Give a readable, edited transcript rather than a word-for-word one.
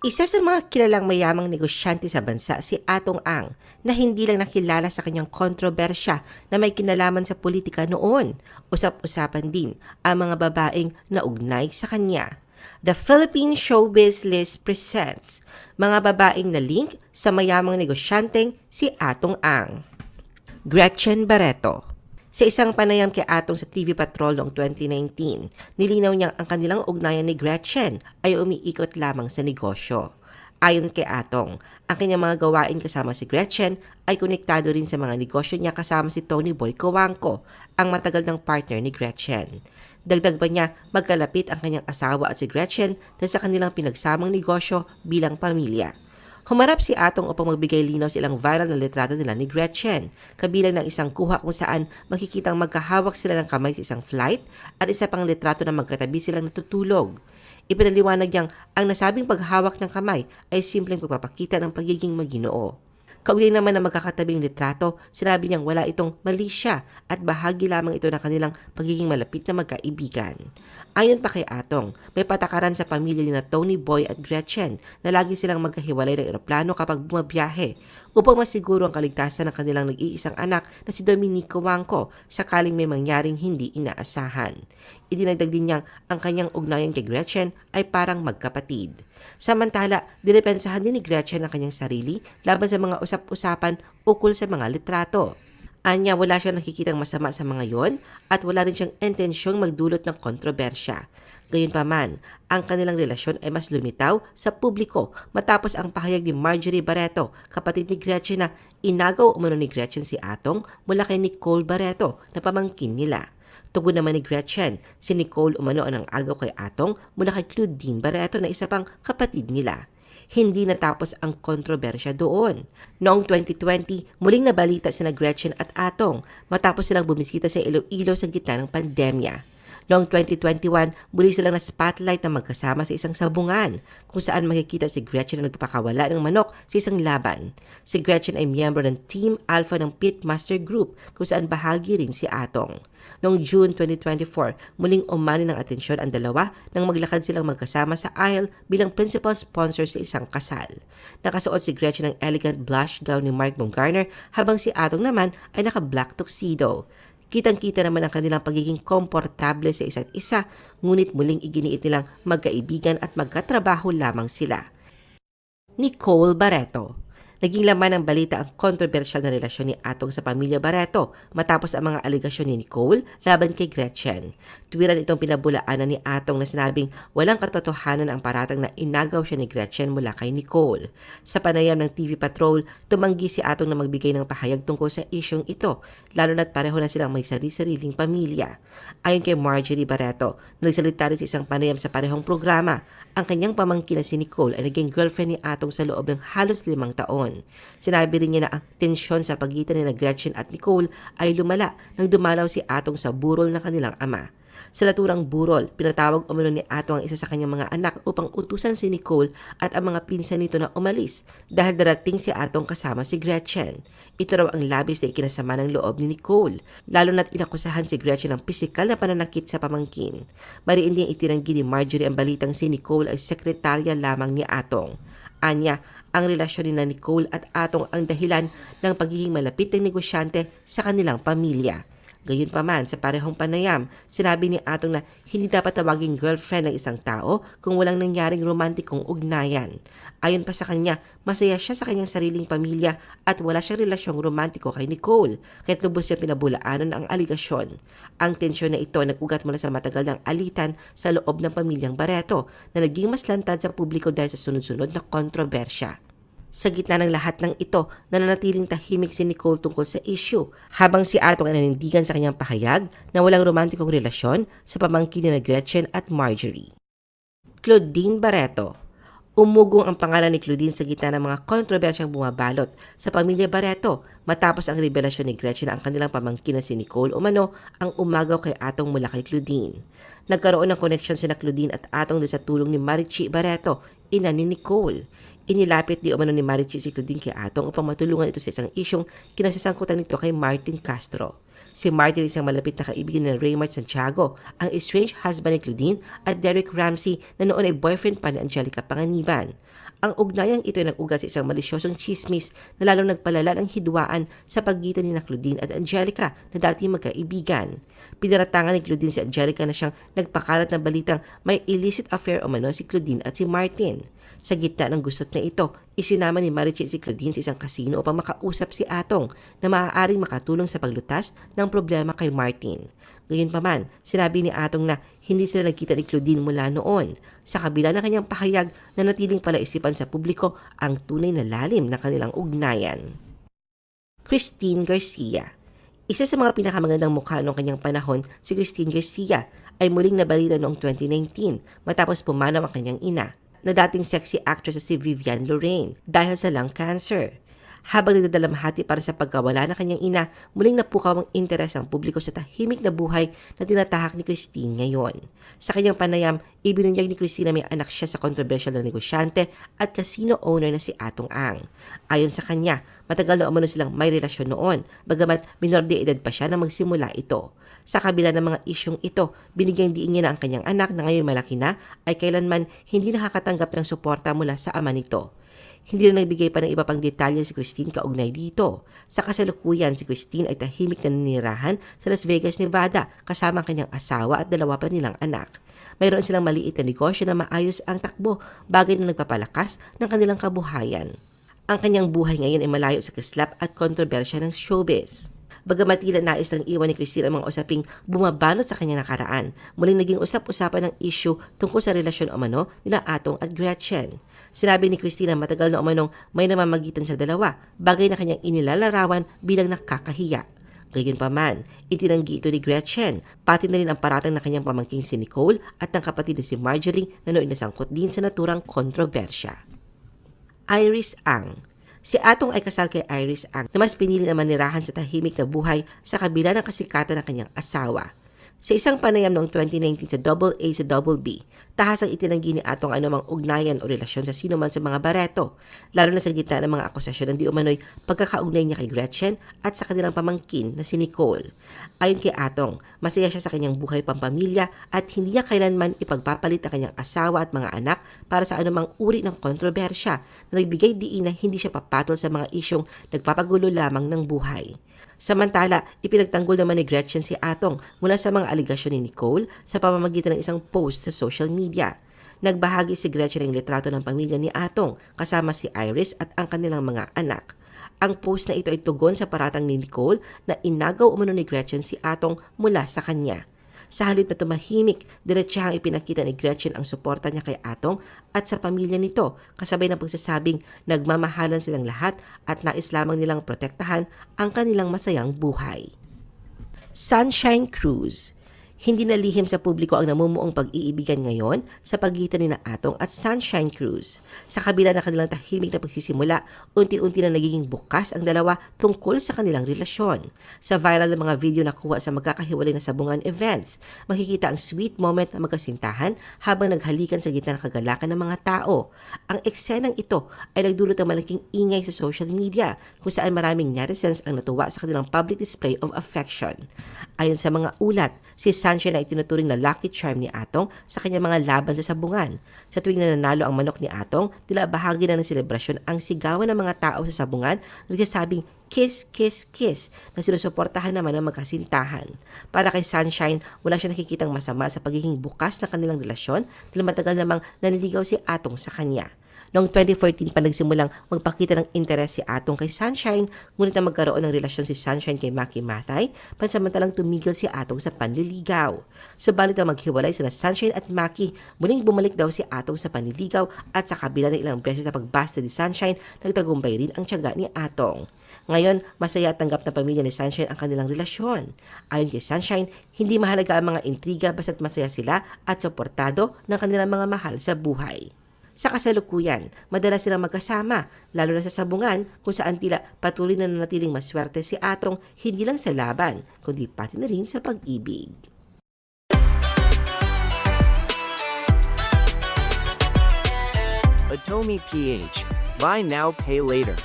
Isa sa mga kilalang mayamang negosyante sa bansa si Atong Ang na hindi lang nakilala sa kanyang kontrobersya na may kinalaman sa politika noon. Usap-usapan din ang mga babaeng naugnay sa kanya. The Philippine Showbiz List presents mga babaeng na link sa mayamang negosyanteng si Atong Ang. Gretchen Barreto. Sa isang panayam kay Atong sa TV Patrol noong 2019, nilinaw niyang ang kanilang ugnayan ni Gretchen ay umiikot lamang sa negosyo. Ayon kay Atong, ang kanyang mga gawain kasama si Gretchen ay konektado rin sa mga negosyo niya kasama si Tony Boy Cojuangco, ang matagal ng partner ni Gretchen. Dagdag pa niya, magkalapit ang kanyang asawa at si Gretchen dahil sa kanilang pinagsamang negosyo bilang pamilya. Humarap si Atong upang magbigay linaw sa ilang viral na litrato nila ni Gretchen, kabilang ng isang kuha kung saan makikitang magkahawak sila ng kamay sa isang flight at isa pang litrato na magkatabi silang natutulog. Ipinaliwanag niyang ang nasabing paghawak ng kamay ay simpleng pagpapakita ng pagiging maginoo. Kaugnay naman ng magkakatabing litrato, sinabi niyang wala itong mali siya at bahagi lamang ito ng kanilang pagiging malapit na magkaibigan. Ayon pa kay Atong, may patakaran sa pamilya ni na Tony Boy at Gretchen na lagi silang magkahiwalay ng eroplano kapag bumabiyahe upang masiguro ang kaligtasan ng kanilang nag-iisang anak na si Dominic Cojuangco sakaling may mangyaring hindi inaasahan. Idinagdag din niyang ang kanyang ugnayan kay Gretchen ay parang magkapatid. Samantala, dinepensahan din ni Gretchen ang kanyang sarili laban sa mga usap-usapan ukol sa mga litrato. Anya, wala siyang nakikitang masama sa mga yon at wala rin siyang intensyong magdulot ng kontrobersya. Gayunpaman, ang kanilang relasyon ay mas lumitaw sa publiko matapos ang pahayag ni Marjorie Barreto, kapatid ni Gretchen, na inagaw umano ni Gretchen si Atong mula kay Nicole Barreto na pamangkin nila. Tugon naman ni Gretchen, si Nicole umano ang agaw kay Atong mula kay Claudine Barreto na isa pang kapatid nila. Hindi natapos ang kontrobersya doon. Noong 2020, muling nabalita sina Gretchen at Atong matapos silang bumisita sa Iloilo sa gitna ng pandemya. Noong 2021, muli silang na-spotlight na magkasama sa isang sabungan kung saan makikita si Gretchen na nagpapakawala ng manok sa isang laban. Si Gretchen ay miyembro ng Team Alpha ng Pitmaster Group kung saan bahagi rin si Atong. Noong June 2024, muling umani ng atensyon ang dalawa nang maglakad silang magkasama sa aisle bilang principal sponsor sa isang kasal. Nakasuot si Gretchen ng elegant blush gown ni Mark Baumgartner habang si Atong naman ay naka-black tuxedo. Kitang-kita naman ang kanilang pagiging komportable sa isa't isa, ngunit muling iginiit nilang magkaibigan at magkatrabaho lamang sila. Nicole Barreto. Naging laman ng balita ang kontrobersyal na relasyon ni Atong sa pamilya Barreto matapos ang mga aligasyon ni Nicole laban kay Gretchen. Tuwiran itong pinabulaanan ni Atong na sinabing walang katotohanan ang paratang na inagaw siya ni Gretchen mula kay Nicole. Sa panayam ng TV Patrol, tumanggi si Atong na magbigay ng pahayag tungkol sa isyong ito, lalo na't pareho na silang may sarili-sariling pamilya. Ayon kay Marjorie Barreto, nagsalita rin sa isang panayam sa parehong programa, ang kanyang pamangkin na si Nicole ay naging girlfriend ni Atong sa loob ng halos 5 taon. Sinabi rin niya na ang tensyon sa pagitan ni Gretchen at Nicole ay lumala nang dumalaw si Atong sa burol ng kanilang ama. Sa naturang burol, pinatawag umano ni Atong ang isa sa kanyang mga anak upang utusan si Nicole at ang mga pinsan nito na umalis dahil darating si Atong kasama si Gretchen. Ito raw ang labis na ikinasama ng loob ni Nicole, lalo na't inakusahan si Gretchen ng pisikal na pananakit sa pamangkin. Mariin diyang itinanggi ni Marjorie ang balitang si Nicole ay sekretarya lamang ni Atong. Anya, ang relasyon ni Nicole at Atong ang dahilan ng pagiging malapit ng negosyante sa kanilang pamilya. Gayunpaman, sa parehong panayam, sinabi ni Atong na hindi dapat tawaging girlfriend ng isang tao kung walang nangyaring romantikong ugnayan. Ayon pa sa kanya, masaya siya sa kanyang sariling pamilya at wala siyang relasyong romantiko kay Nicole, kaya't lubos siya pinabulaanan ang aligasyon. Ang tensyon na ito nag-ugat mula sa matagal ng alitan sa loob ng pamilyang Barreto na naging mas lantad sa publiko dahil sa sunod-sunod na kontrobersya. Sa gitna ng lahat ng ito, nananatiling tahimik si Nicole tungkol sa issue, habang si Atong ay nanindigan sa kanyang pahayag na walang romantikong relasyon sa pamangkin ni Gretchen at Marjorie. Claudine Barreto. Umugong ang pangalan ni Claudine sa gitna ng mga kontrobersyang bumabalot sa pamilya Barreto matapos ang revelasyon ni Gretchen na ang kanilang pamangkin na si Nicole umano ang umagaw kay Atong mula kay Claudine. Nagkaroon ng koneksyon sina Claudine at Atong dahil sa tulong ni Marichi Barreto, ina ni Nicole. Inilapit di umano ni Marichi si Claudine kay Atong upang matulungan ito sa isang isyong kinasasangkutan nito kay Martin Castro. Si Martin isang malapit na kaibigan ni Raymart Santiago, ang estranged husband ni Claudine at Derek Ramsey na noon ay boyfriend pa ni Angelica Panganiban. Ang ugnayang ito ay nag-ugat sa isang malisyosong chismis na lalong nagpalala ng hidwaan sa pagitan ni Claudine at Angelica na dati magkaibigan. Pinaratangan ni Claudine si Angelica na siyang nagpakalat na balitang may illicit affair umano si Claudine at si Martin. Sa gitna ng gustot na ito, isinama ni Marichi si Claudine sa isang kasino upang makausap si Atong na maaaring makatulong sa paglutas ng problema kay Martin. Gayunpaman, sinabi ni Atong na hindi sila nagkita ni Claudine mula noon. Sa kabila ng kanyang pahayag na natiling palaisipan sa publiko ang tunay na lalim na kanilang ugnayan. Christine Garcia. Isa sa mga pinakamagandang mukha noong kanyang panahon, si Christine Garcia ay muling nabalita noong 2019 matapos pumanaw ang kanyang ina na dating sexy actress si Vivian Lorraine dahil sa lung cancer. Habang nagdadalamhati para sa pagkawala ng kanyang ina, muling napukaw ang interes ng publiko sa tahimik na buhay na tinatahak ni Christine ngayon. Sa kanyang panayam, ibinunyag ni Christine na may anak siya sa kontrobersyal na negosyante at casino owner na si Atong Ang. Ayon sa kanya, matagal na umano silang may relasyon noon, bagamat minor de edad pa siya na magsimula ito. Sa kabila ng mga isyong ito, binigyang diin niya na ang kanyang anak na ngayon malaki na ay kailanman hindi nakakatanggap ng suporta mula sa ama nito. Hindi na nagbigay pa ng iba pang detalye si Christine kaugnay dito. Sa kasalukuyan, si Christine ay tahimik na ninirahan sa Las Vegas, Nevada kasama ang kanyang asawa at dalawa pa nilang anak. Mayroon silang maliit na negosyo na maayos ang takbo, bagay na nagpapalakas ng kanilang kabuhayan. Ang kanyang buhay ngayon ay malayo sa kislap at kontrobersya ng showbiz. Bagamat tila nais lang iwan ni Christine ang mga usaping bumabalot sa kanyang nakaraan, muling naging usap-usapan ng issue tungkol sa relasyon umano nila Atong at Gretchen. Sinabi ni Christine na matagal na umanong may namamagitan sa dalawa, bagay na kanyang inilalarawan bilang nakakahiya. Gayunpaman, itinanggi ito ni Gretchen, pati na rin ang paratang na kanyang pamangking si Nicole at ng kapatid na si Marjorie na noon nasangkot din sa naturang kontrobersya. Iris Ang. Si Atong ay kasal kay Iris Ang na mas pinili na manirahan sa tahimik na buhay sa kabila ng kasikatan ng kanyang asawa. Sa isang panayam noong 2019 sa Double A sa Double B, tahasang itinanggi ni Atong anumang ugnayan o relasyon sa sino man sa mga Barreto, lalo na sa gitna ng mga akusasyon ng di umano'y pagkakaugnay niya kay Gretchen at sa kanilang pamangkin na si Nicole. Ayon kay Atong, masaya siya sa kanyang buhay pampamilya at hindi niya kailanman ipagpapalit ang kanyang asawa at mga anak para sa anumang uri ng kontrobersya na nagbigay diin na hindi siya papatol sa mga isyong nagpapagulo lamang ng buhay. Samantala, ipinagtanggol naman ni Gretchen si Atong mula sa mga aligasyon ni Nicole sa pamamagitan ng isang post sa social media. Nagbahagi si Gretchen ng litrato ng pamilya ni Atong kasama si Iris at ang kanilang mga anak. Ang post na ito ay tugon sa paratang ni Nicole na inagaw umano ni Gretchen si Atong mula sa kanya. Sa halip na tumahimik, diretsahang ipinakita ni Gretchen ang suporta niya kay Atong at sa pamilya nito, kasabay ng pagsasabing nagmamahalan silang lahat at nais lamang nilang protektahan ang kanilang masayang buhay. Sunshine Cruise. Hindi na lihim sa publiko ang namumuong pag-iibigan ngayon sa pagitan ni Atong at Sunshine Cruise. Sa kabila ng kanilang tahimik na pagsisimula, unti-unti na nagiging bukas ang dalawa tungkol sa kanilang relasyon. Sa viral na mga video na kuha sa magkakahiwalay na sabungan events, makikita ang sweet moment na magkasintahan habang naghalikan sa gitna ng kagalakan ng mga tao. Ang eksenang ito ay nagdulot ng malaking ingay sa social media kung saan maraming netizens ang natuwa sa kanilang public display of affection. Ayon sa mga ulat, si Sunshine ay tinuturing na lucky charm ni Atong sa kanyang mga laban sa sabungan. Sa tuwing nanalo ang manok ni Atong, tila bahagi na ng selebrasyon ang sigawan ng mga tao sa sabungan na nagsasabing kiss, kiss, kiss na sinusuportahan naman ng magkasintahan. Para kay Sunshine, wala siya nakikitang masama sa pagiging bukas na kanilang relasyon dahil matagal namang naniligaw si Atong sa kanya. Noong 2014 pa nagsimulang magpakita ng interes si Atong kay Sunshine, ngunit na magkaroon ng relasyon si Sunshine kay Maki Matay, pansamantalang tumigil si Atong sa panliligaw. Subalit ang maghiwalay sina Sunshine at Maki, muling bumalik daw si Atong sa panliligaw at sa kabila ng ilang beses na pagbasta ni Sunshine, nagtagumpay rin ang tiyaga ni Atong. Ngayon, masaya at tanggap na pamilya ni Sunshine ang kanilang relasyon. Ayon kay Sunshine, hindi mahalaga ang mga intriga basta't masaya sila at suportado ng kanilang mga mahal sa buhay. Sa kasalukuyan, madalas silang magkasama, lalo na sa sabungan kung saan tila patuloy na nanatiling maswerte si Atong hindi lang sa laban, kundi pati na rin sa pag-ibig. Atomy PH. Buy now, pay later.